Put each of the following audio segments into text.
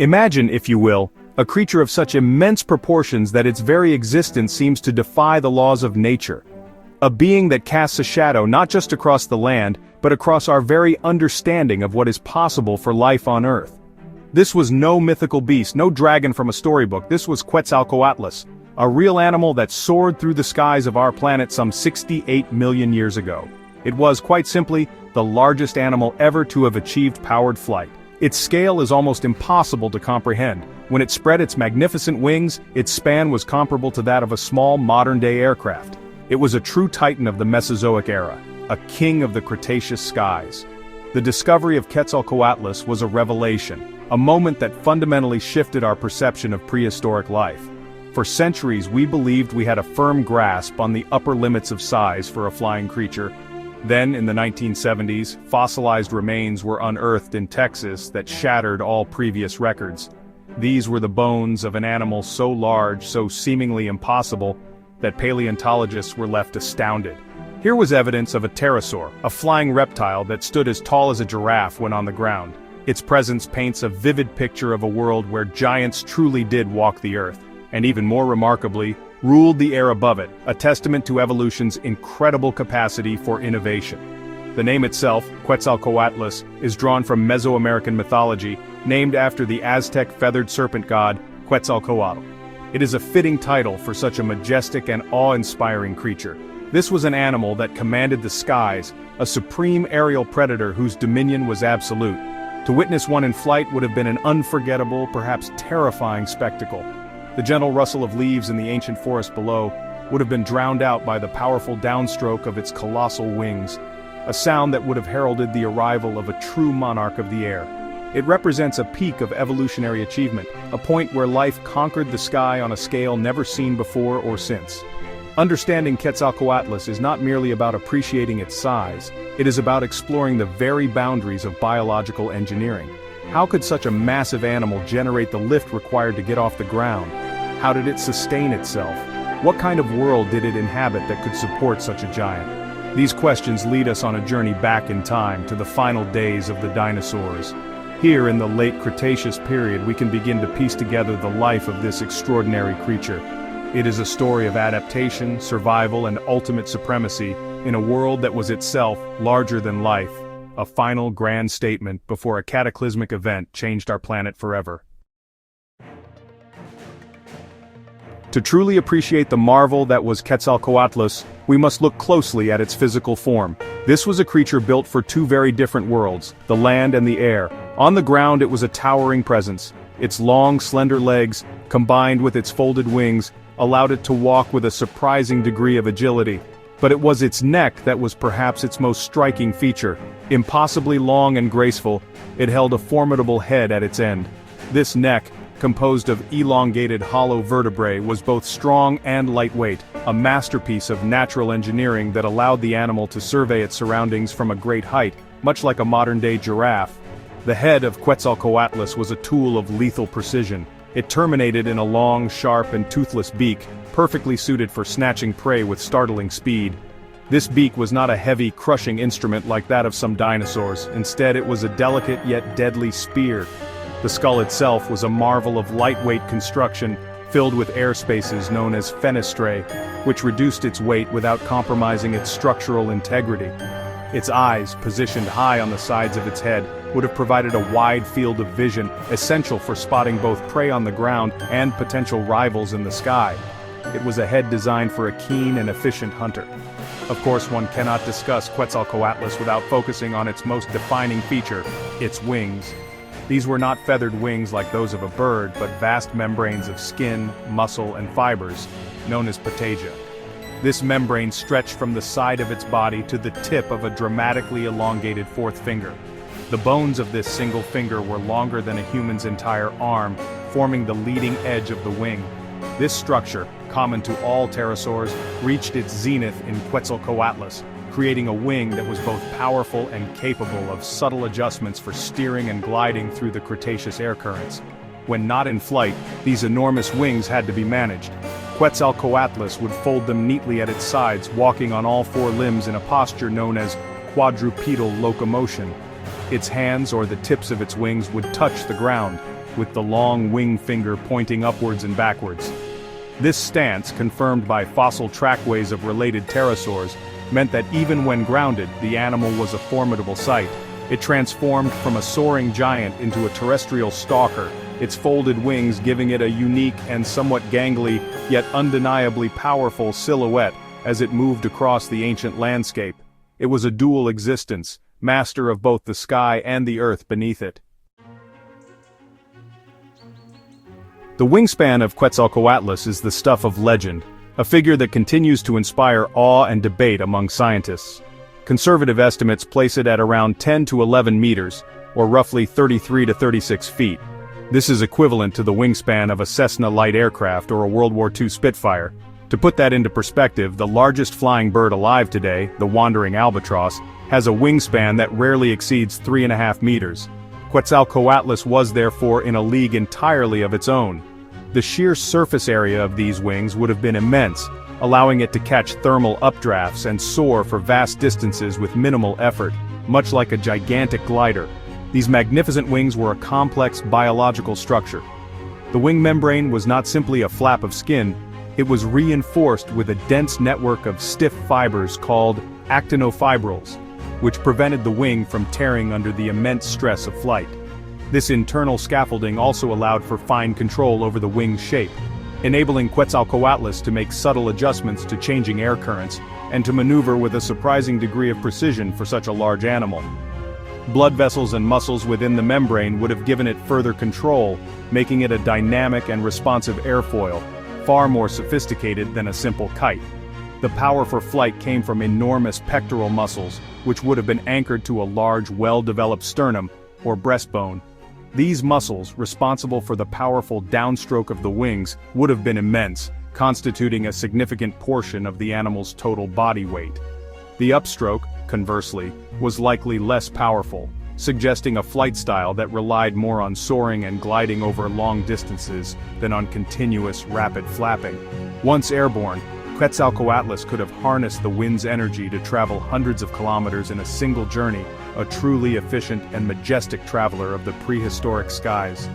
Imagine, if you will, a creature of such immense proportions that its very existence seems to defy the laws of nature. A being that casts a shadow not just across the land, but across our very understanding of what is possible for life on Earth. This was no mythical beast, no dragon from a storybook. This was Quetzalcoatlus, a real animal that soared through the skies of our planet some 68 million years ago. It was, quite simply, the largest animal ever to have achieved powered flight. Its scale is almost impossible to comprehend. When it spread its magnificent wings, its span was comparable to that of a small modern-day aircraft. It was a true titan of the Mesozoic era, a king of the Cretaceous skies. The discovery of Quetzalcoatlus was a revelation, a moment that fundamentally shifted our perception of prehistoric life. For centuries we believed we had a firm grasp on the upper limits of size for a flying creature. Then, in the 1970s, fossilized remains were unearthed in Texas that shattered all previous records. These were the bones of an animal so large, so seemingly impossible, that paleontologists were left astounded. Here was evidence of a pterosaur, a flying reptile that stood as tall as a giraffe when on the ground. Its presence paints a vivid picture of a world where giants truly did walk the earth, and even more remarkably, ruled the air above it, a testament to evolution's incredible capacity for innovation. The name itself, Quetzalcoatlus, is drawn from Mesoamerican mythology, named after the Aztec feathered serpent god, Quetzalcoatl. It is a fitting title for such a majestic and awe-inspiring creature. This was an animal that commanded the skies, a supreme aerial predator whose dominion was absolute. To witness one in flight would have been an unforgettable, perhaps terrifying spectacle. The gentle rustle of leaves in the ancient forest below would have been drowned out by the powerful downstroke of its colossal wings, a sound that would have heralded the arrival of a true monarch of the air. It represents a peak of evolutionary achievement, a point where life conquered the sky on a scale never seen before or since. Understanding Quetzalcoatlus is not merely about appreciating its size, it is about exploring the very boundaries of biological engineering. How could such a massive animal generate the lift required to get off the ground? How did it sustain itself? What kind of world did it inhabit that could support such a giant? These questions lead us on a journey back in time to the final days of the dinosaurs. Here in the late Cretaceous period we can begin to piece together the life of this extraordinary creature. It is a story of adaptation, survival, and ultimate supremacy in a world that was itself larger than life, a final grand statement before a cataclysmic event changed our planet forever. To truly appreciate the marvel that was Quetzalcoatlus, we must look closely at its physical form. This was a creature built for two very different worlds, the land and the air. On the ground it was a towering presence. Its long, slender legs, combined with its folded wings, allowed it to walk with a surprising degree of agility. But it was its neck that was perhaps its most striking feature. Impossibly long and graceful, it held a formidable head at its end. This neck, composed of elongated hollow vertebrae, was both strong and lightweight, a masterpiece of natural engineering that allowed the animal to survey its surroundings from a great height, much like a modern-day giraffe. The head of Quetzalcoatlus was a tool of lethal precision. It terminated in a long, sharp, and toothless beak, perfectly suited for snatching prey with startling speed. This beak was not a heavy, crushing instrument like that of some dinosaurs. Instead, it was a delicate yet deadly spear. The skull itself was a marvel of lightweight construction, filled with air spaces known as fenestrae, which reduced its weight without compromising its structural integrity. Its eyes, positioned high on the sides of its head, would have provided a wide field of vision, essential for spotting both prey on the ground and potential rivals in the sky. It was a head designed for a keen and efficient hunter. Of course, one cannot discuss Quetzalcoatlus without focusing on its most defining feature, its wings. These were not feathered wings like those of a bird, but vast membranes of skin, muscle, and fibers, known as patagia. This membrane stretched from the side of its body to the tip of a dramatically elongated fourth finger. The bones of this single finger were longer than a human's entire arm, forming the leading edge of the wing. This structure, common to all pterosaurs, reached its zenith in Quetzalcoatlus, creating a wing that was both powerful and capable of subtle adjustments for steering and gliding through the Cretaceous air currents. When not in flight, these enormous wings had to be managed. Quetzalcoatlus would fold them neatly at its sides, walking on all four limbs in a posture known as quadrupedal locomotion. Its hands or the tips of its wings would touch the ground, with the long wing finger pointing upwards and backwards. This stance, confirmed by fossil trackways of related pterosaurs, meant that even when grounded, the animal was a formidable sight. It transformed from a soaring giant into a terrestrial stalker, its folded wings giving it a unique and somewhat gangly, yet undeniably powerful silhouette as it moved across the ancient landscape. It was a dual existence, master of both the sky and the earth beneath it. The wingspan of Quetzalcoatlus is the stuff of legend, a figure that continues to inspire awe and debate among scientists. Conservative estimates place it at around 10 to 11 meters, or roughly 33 to 36 feet. This is equivalent to the wingspan of a Cessna light aircraft or a World War II Spitfire. To put that into perspective, the largest flying bird alive today, the wandering albatross, has a wingspan that rarely exceeds 3.5 meters. Quetzalcoatlus was therefore in a league entirely of its own. The sheer surface area of these wings would have been immense, allowing it to catch thermal updrafts and soar for vast distances with minimal effort, much like a gigantic glider. These magnificent wings were a complex biological structure. The wing membrane was not simply a flap of skin, it was reinforced with a dense network of stiff fibers called actinofibrils, which prevented the wing from tearing under the immense stress of flight. This internal scaffolding also allowed for fine control over the wing's shape, enabling Quetzalcoatlus to make subtle adjustments to changing air currents, and to maneuver with a surprising degree of precision for such a large animal. Blood vessels and muscles within the membrane would have given it further control, making it a dynamic and responsive airfoil, far more sophisticated than a simple kite. The power for flight came from enormous pectoral muscles, which would have been anchored to a large, well-developed sternum, or breastbone. These muscles, responsible for the powerful downstroke of the wings, would have been immense, constituting a significant portion of the animal's total body weight. The upstroke, conversely, was likely less powerful, suggesting a flight style that relied more on soaring and gliding over long distances than on continuous, rapid flapping. Once airborne, Quetzalcoatlus could have harnessed the wind's energy to travel hundreds of kilometers in a single journey, a truly efficient and majestic traveler of the prehistoric skies.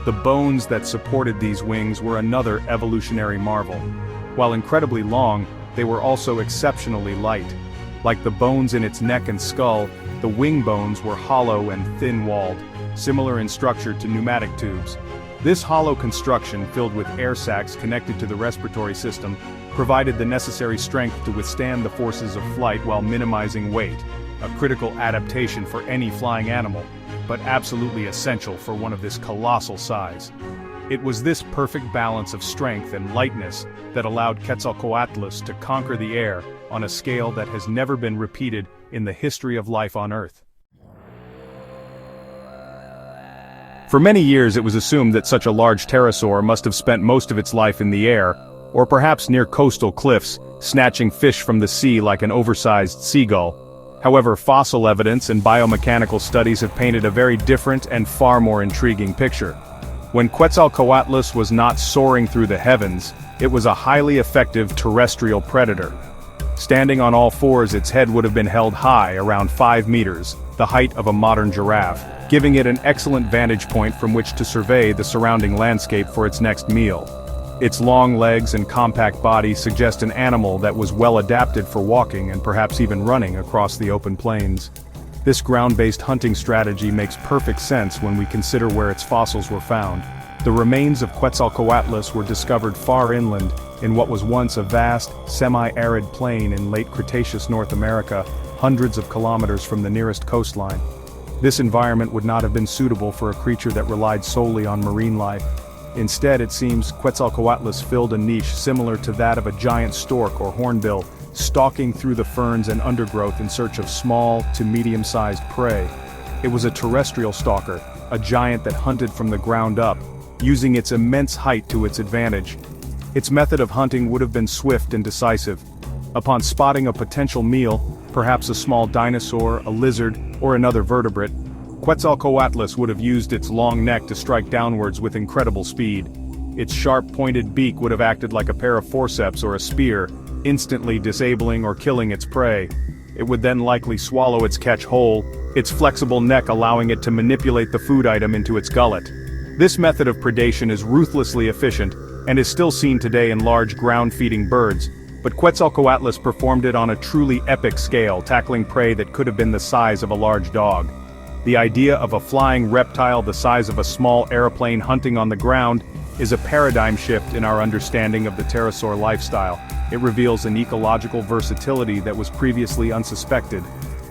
The bones that supported these wings were another evolutionary marvel. While incredibly long, they were also exceptionally light. Like the bones in its neck and skull, the wing bones were hollow and thin-walled, similar in structure to pneumatic tubes. This hollow construction, filled with air sacs connected to the respiratory system, provided the necessary strength to withstand the forces of flight while minimizing weight, a critical adaptation for any flying animal, but absolutely essential for one of this colossal size. It was this perfect balance of strength and lightness that allowed Quetzalcoatlus to conquer the air on a scale that has never been repeated in the history of life on Earth. For many years it was assumed that such a large pterosaur must have spent most of its life in the air, or perhaps near coastal cliffs, snatching fish from the sea like an oversized seagull. However, fossil evidence and biomechanical studies have painted a very different and far more intriguing picture. When Quetzalcoatlus was not soaring through the heavens, it was a highly effective terrestrial predator. Standing on all fours, its head would have been held high, around 5 meters, the height of a modern giraffe, giving it an excellent vantage point from which to survey the surrounding landscape for its next meal. Its long legs and compact body suggest an animal that was well adapted for walking and perhaps even running across the open plains. This ground-based hunting strategy makes perfect sense when we consider where its fossils were found. The remains of Quetzalcoatlus were discovered far inland, in what was once a vast, semi-arid plain in late Cretaceous North America, hundreds of kilometers from the nearest coastline. This environment would not have been suitable for a creature that relied solely on marine life. Instead, it seems Quetzalcoatlus filled a niche similar to that of a giant stork or hornbill, stalking through the ferns and undergrowth in search of small to medium-sized prey. It was a terrestrial stalker, a giant that hunted from the ground up, using its immense height to its advantage. Its method of hunting would have been swift and decisive. Upon spotting a potential meal, perhaps a small dinosaur, a lizard, or another vertebrate, Quetzalcoatlus would have used its long neck to strike downwards with incredible speed. Its sharp-pointed beak would have acted like a pair of forceps or a spear, instantly disabling or killing its prey. It would then likely swallow its catch whole, its flexible neck allowing it to manipulate the food item into its gullet. This method of predation is ruthlessly efficient, and is still seen today in large ground-feeding birds, but Quetzalcoatlus performed it on a truly epic scale, tackling prey that could have been the size of a large dog. The idea of a flying reptile the size of a small airplane hunting on the ground is a paradigm shift in our understanding of the pterosaur lifestyle. It reveals an ecological versatility that was previously unsuspected.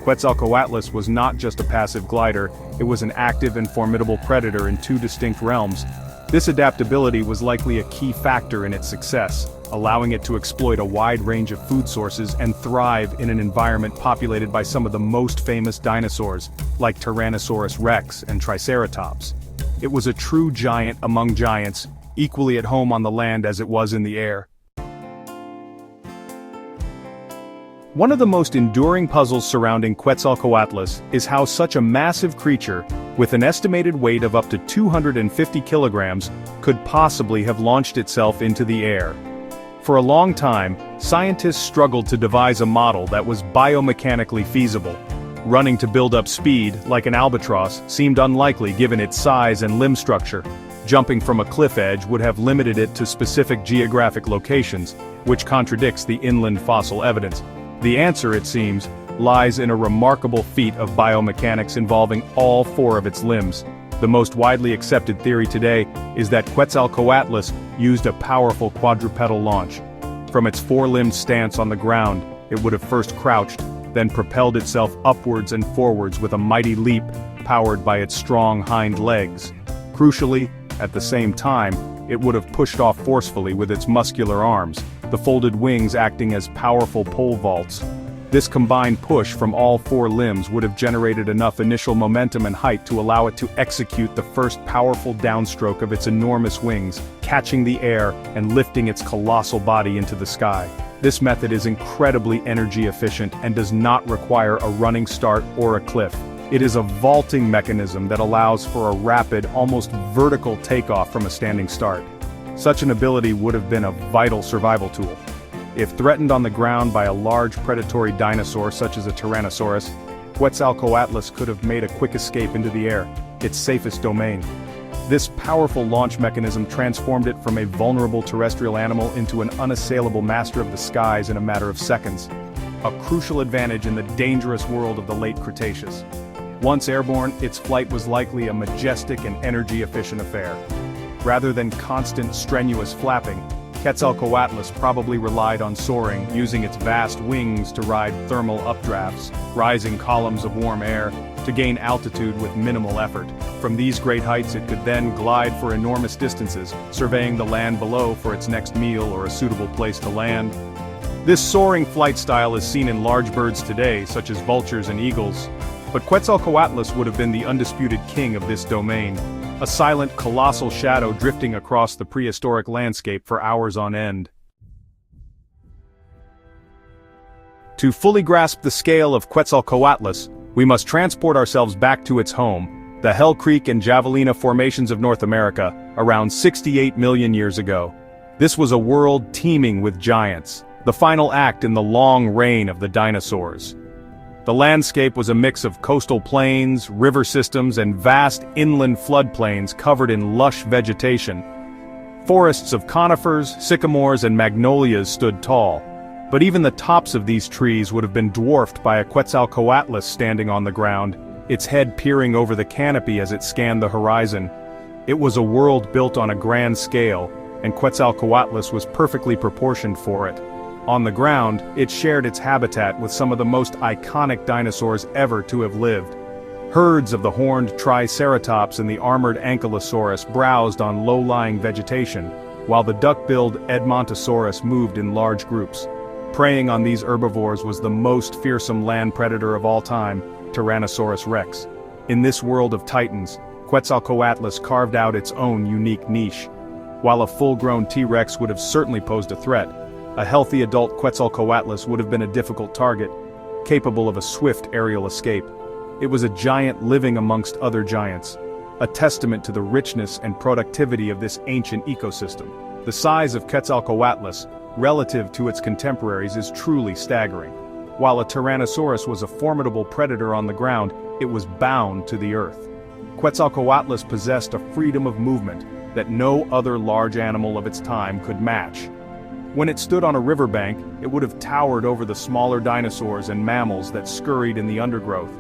Quetzalcoatlus was not just a passive glider, it was an active and formidable predator in two distinct realms. This adaptability was likely a key factor in its success, allowing it to exploit a wide range of food sources and thrive in an environment populated by some of the most famous dinosaurs, like Tyrannosaurus rex and Triceratops. It was a true giant among giants, equally at home on the land as it was in the air. One of the most enduring puzzles surrounding Quetzalcoatlus is how such a massive creature, with an estimated weight of up to 250 kilograms, could possibly have launched itself into the air. For a long time, scientists struggled to devise a model that was biomechanically feasible. Running to build up speed, like an albatross, seemed unlikely given its size and limb structure. Jumping from a cliff edge would have limited it to specific geographic locations, which contradicts the inland fossil evidence. The answer, it seems, lies in a remarkable feat of biomechanics involving all four of its limbs. The most widely accepted theory today is that Quetzalcoatlus used a powerful quadrupedal launch. From its four-limbed stance on the ground, it would have first crouched, then propelled itself upwards and forwards with a mighty leap, powered by its strong hind legs. Crucially, at the same time, it would have pushed off forcefully with its muscular arms, the folded wings acting as powerful pole vaults. This combined push from all four limbs would have generated enough initial momentum and height to allow it to execute the first powerful downstroke of its enormous wings, catching the air and lifting its colossal body into the sky. This method is incredibly energy efficient and does not require a running start or a cliff. It is a vaulting mechanism that allows for a rapid, almost vertical takeoff from a standing start. Such an ability would have been a vital survival tool. If threatened on the ground by a large predatory dinosaur such as a Tyrannosaurus, Quetzalcoatlus could have made a quick escape into the air, its safest domain. This powerful launch mechanism transformed it from a vulnerable terrestrial animal into an unassailable master of the skies in a matter of seconds. A crucial advantage in the dangerous world of the late Cretaceous. Once airborne, its flight was likely a majestic and energy-efficient affair. Rather than constant, strenuous flapping, Quetzalcoatlus probably relied on soaring, using its vast wings to ride thermal updrafts, rising columns of warm air, to gain altitude with minimal effort. From these great heights it could then glide for enormous distances, surveying the land below for its next meal or a suitable place to land. This soaring flight style is seen in large birds today, such as vultures and eagles. But Quetzalcoatlus would have been the undisputed king of this domain. A silent, colossal shadow drifting across the prehistoric landscape for hours on end. To fully grasp the scale of Quetzalcoatlus, we must transport ourselves back to its home, the Hell Creek and Javelina formations of North America, around 68 million years ago. This was a world teeming with giants, the final act in the long reign of the dinosaurs. The landscape was a mix of coastal plains, river systems, and vast inland floodplains covered in lush vegetation. Forests of conifers, sycamores, and magnolias stood tall, but even the tops of these trees would have been dwarfed by a Quetzalcoatlus standing on the ground, its head peering over the canopy as it scanned the horizon. It was a world built on a grand scale, and Quetzalcoatlus was perfectly proportioned for it. On the ground, it shared its habitat with some of the most iconic dinosaurs ever to have lived. Herds of the horned Triceratops and the armored Ankylosaurus browsed on low-lying vegetation, while the duck-billed Edmontosaurus moved in large groups. Preying on these herbivores was the most fearsome land predator of all time, Tyrannosaurus rex. In this world of titans, Quetzalcoatlus carved out its own unique niche. While a full-grown T-Rex would have certainly posed a threat, a healthy adult Quetzalcoatlus would have been a difficult target, capable of a swift aerial escape. It was a giant living amongst other giants, a testament to the richness and productivity of this ancient ecosystem. The size of Quetzalcoatlus, relative to its contemporaries, is truly staggering. While a Tyrannosaurus was a formidable predator on the ground, it was bound to the earth. Quetzalcoatlus possessed a freedom of movement that no other large animal of its time could match. When it stood on a riverbank, it would have towered over the smaller dinosaurs and mammals that scurried in the undergrowth.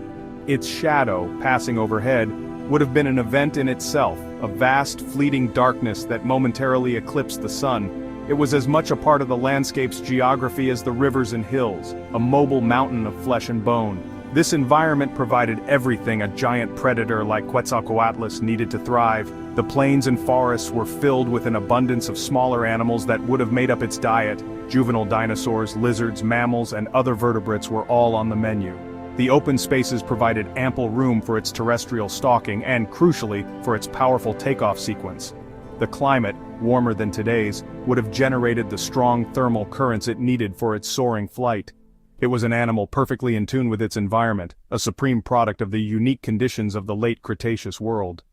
Its shadow, passing overhead, would have been an event in itself, a vast, fleeting darkness that momentarily eclipsed the sun. It was as much a part of the landscape's geography as the rivers and hills, a mobile mountain of flesh and bone. This environment provided everything a giant predator like Quetzalcoatlus needed to thrive. The plains and forests were filled with an abundance of smaller animals that would have made up its diet. Juvenile dinosaurs, lizards, mammals, and other vertebrates were all on the menu. The open spaces provided ample room for its terrestrial stalking and, crucially, for its powerful takeoff sequence. The climate, warmer than today's, would have generated the strong thermal currents it needed for its soaring flight. It was an animal perfectly in tune with its environment, a supreme product of the unique conditions of the late Cretaceous world.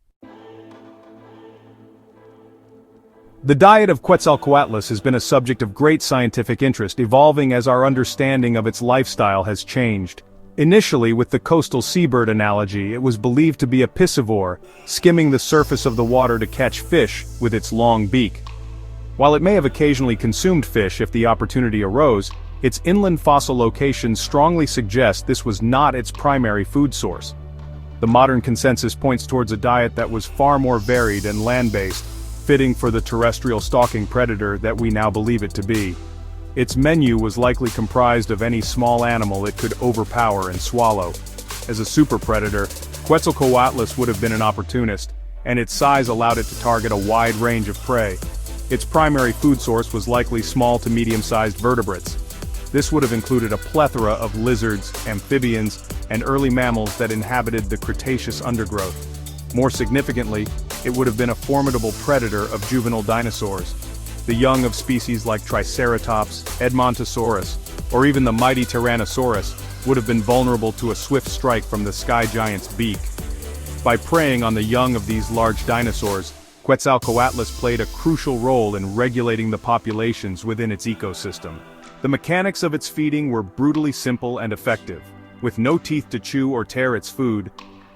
The diet of Quetzalcoatlus has been a subject of great scientific interest, evolving as our understanding of its lifestyle has changed. Initially, with the coastal seabird analogy, it was believed to be a piscivore, skimming the surface of the water to catch fish with its long beak. While it may have occasionally consumed fish if the opportunity arose, its inland fossil locations strongly suggest this was not its primary food source. The modern consensus points towards a diet that was far more varied and land-based, fitting for the terrestrial stalking predator that we now believe it to be. Its menu was likely comprised of any small animal it could overpower and swallow. As a super predator, Quetzalcoatlus would have been an opportunist, and its size allowed it to target a wide range of prey. Its primary food source was likely small to medium-sized vertebrates. This would have included a plethora of lizards, amphibians, and early mammals that inhabited the Cretaceous undergrowth. More significantly, it would have been a formidable predator of juvenile dinosaurs. The young of species like Triceratops, Edmontosaurus, or even the mighty Tyrannosaurus would have been vulnerable to a swift strike from the sky giant's beak. By preying on the young of these large dinosaurs, Quetzalcoatlus played a crucial role in regulating the populations within its ecosystem. The mechanics of its feeding were brutally simple and effective. With no teeth to chew or tear its food,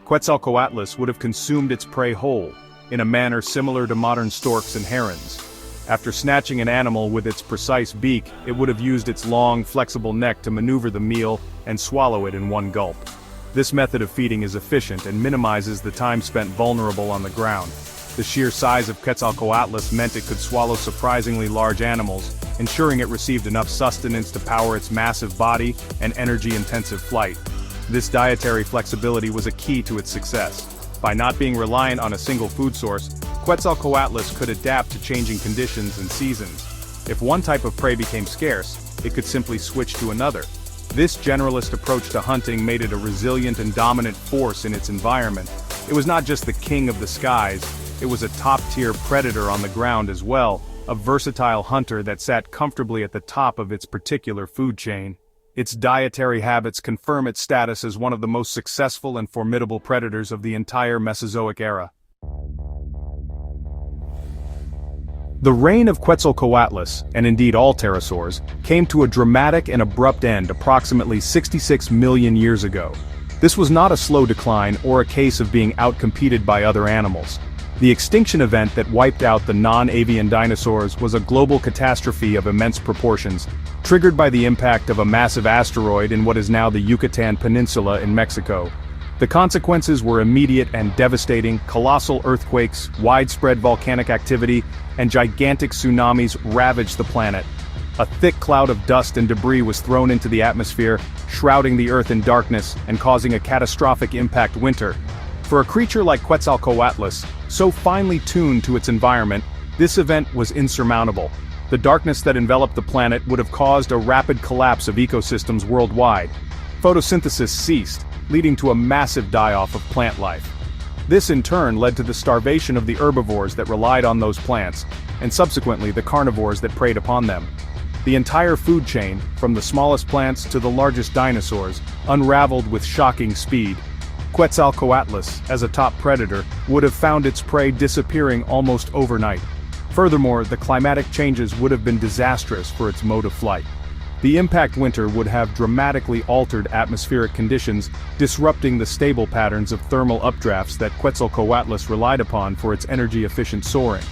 Quetzalcoatlus would have consumed its prey whole, in a manner similar to modern storks and herons. After snatching an animal with its precise beak, it would have used its long, flexible neck to maneuver the meal and swallow it in one gulp. This method of feeding is efficient and minimizes the time spent vulnerable on the ground. The sheer size of Quetzalcoatlus meant it could swallow surprisingly large animals, ensuring it received enough sustenance to power its massive body and energy-intensive flight. This dietary flexibility was a key to its success. By not being reliant on a single food source, Quetzalcoatlus could adapt to changing conditions and seasons. If one type of prey became scarce, it could simply switch to another. This generalist approach to hunting made it a resilient and dominant force in its environment. It was not just the king of the skies, it was a top-tier predator on the ground as well, a versatile hunter that sat comfortably at the top of its particular food chain. Its dietary habits confirm its status as one of the most successful and formidable predators of the entire Mesozoic era. The reign of Quetzalcoatlus, and indeed all pterosaurs, came to a dramatic and abrupt end approximately 66 million years ago. This was not a slow decline or a case of being outcompeted by other animals. The extinction event that wiped out the non-avian dinosaurs was a global catastrophe of immense proportions, triggered by the impact of a massive asteroid in what is now the Yucatan Peninsula in Mexico. The consequences were immediate and devastating. Colossal earthquakes, widespread volcanic activity, and gigantic tsunamis ravaged the planet. A thick cloud of dust and debris was thrown into the atmosphere, shrouding the Earth in darkness and causing a catastrophic impact winter. For a creature like Quetzalcoatlus, so finely tuned to its environment, this event was insurmountable. The darkness that enveloped the planet would have caused a rapid collapse of ecosystems worldwide. Photosynthesis ceased, leading to a massive die-off of plant life. This in turn led to the starvation of the herbivores that relied on those plants, and subsequently the carnivores that preyed upon them. The entire food chain, from the smallest plants to the largest dinosaurs, unraveled with shocking speed. Quetzalcoatlus, as a top predator, would have found its prey disappearing almost overnight. Furthermore, the climatic changes would have been disastrous for its mode of flight. The impact winter would have dramatically altered atmospheric conditions, disrupting the stable patterns of thermal updrafts that Quetzalcoatlus relied upon for its energy-efficient soaring.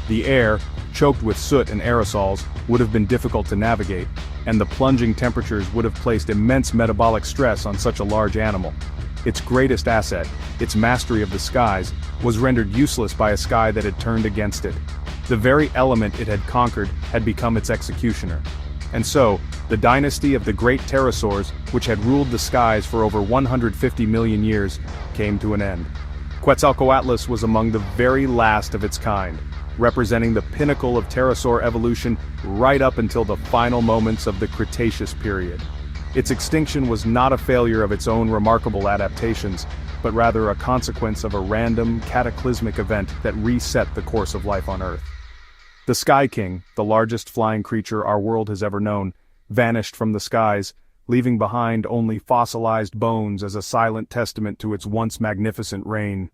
The air, choked with soot and aerosols, would have been difficult to navigate, and the plunging temperatures would have placed immense metabolic stress on such a large animal. Its greatest asset, its mastery of the skies, was rendered useless by a sky that had turned against it. The very element it had conquered had become its executioner. And so, the dynasty of the great pterosaurs, which had ruled the skies for over 150 million years, came to an end. Quetzalcoatlus was among the very last of its kind, representing the pinnacle of pterosaur evolution right up until the final moments of the Cretaceous period. Its extinction was not a failure of its own remarkable adaptations, but rather a consequence of a random, cataclysmic event that reset the course of life on Earth. The Sky King, the largest flying creature our world has ever known, vanished from the skies, leaving behind only fossilized bones as a silent testament to its once magnificent reign.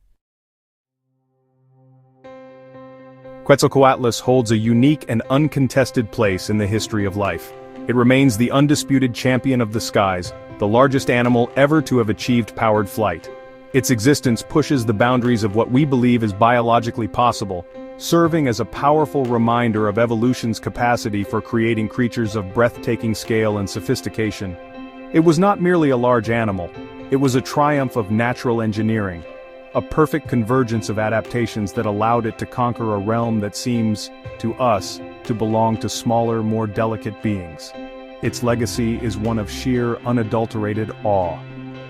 Quetzalcoatlus holds a unique and uncontested place in the history of life. It remains the undisputed champion of the skies, the largest animal ever to have achieved powered flight. Its existence pushes the boundaries of what we believe is biologically possible, serving as a powerful reminder of evolution's capacity for creating creatures of breathtaking scale and sophistication. It was not merely a large animal, it was a triumph of natural engineering, a perfect convergence of adaptations that allowed it to conquer a realm that seems, to us, to belong to smaller, more delicate beings. Its legacy is one of sheer, unadulterated awe.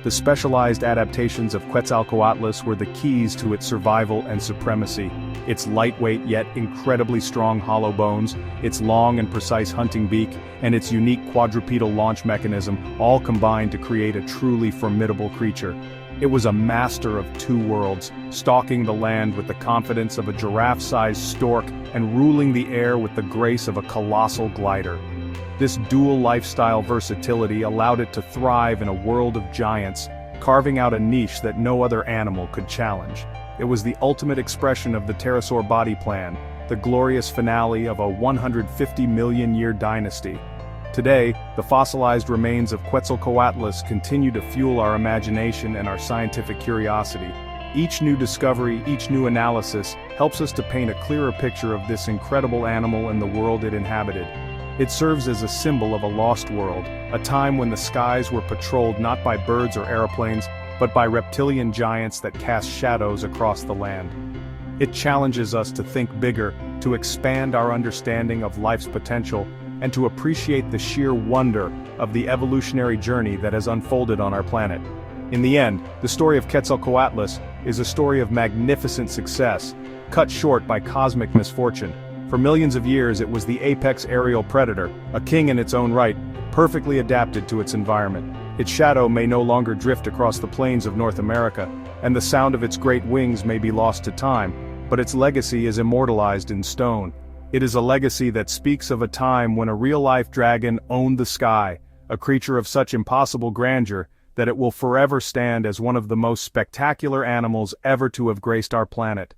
The specialized adaptations of Quetzalcoatlus were the keys to its survival and supremacy. Its lightweight yet incredibly strong hollow bones, its long and precise hunting beak, and its unique quadrupedal launch mechanism all combined to create a truly formidable creature. It was a master of two worlds, stalking the land with the confidence of a giraffe-sized stork and ruling the air with the grace of a colossal glider. This dual lifestyle versatility allowed it to thrive in a world of giants, carving out a niche that no other animal could challenge. It was the ultimate expression of the pterosaur body plan, the glorious finale of a 150 million year dynasty. Today, the fossilized remains of Quetzalcoatlus continue to fuel our imagination and our scientific curiosity. Each new discovery, each new analysis, helps us to paint a clearer picture of this incredible animal and the world it inhabited. It serves as a symbol of a lost world, a time when the skies were patrolled not by birds or airplanes, but by reptilian giants that cast shadows across the land. It challenges us to think bigger, to expand our understanding of life's potential, and to appreciate the sheer wonder of the evolutionary journey that has unfolded on our planet. In the end, the story of Quetzalcoatlus is a story of magnificent success, cut short by cosmic misfortune. For millions of years it was the apex aerial predator, a king in its own right, perfectly adapted to its environment. Its shadow may no longer drift across the plains of North America, and the sound of its great wings may be lost to time, but its legacy is immortalized in stone. It is a legacy that speaks of a time when a real-life dragon owned the sky, a creature of such impossible grandeur that it will forever stand as one of the most spectacular animals ever to have graced our planet.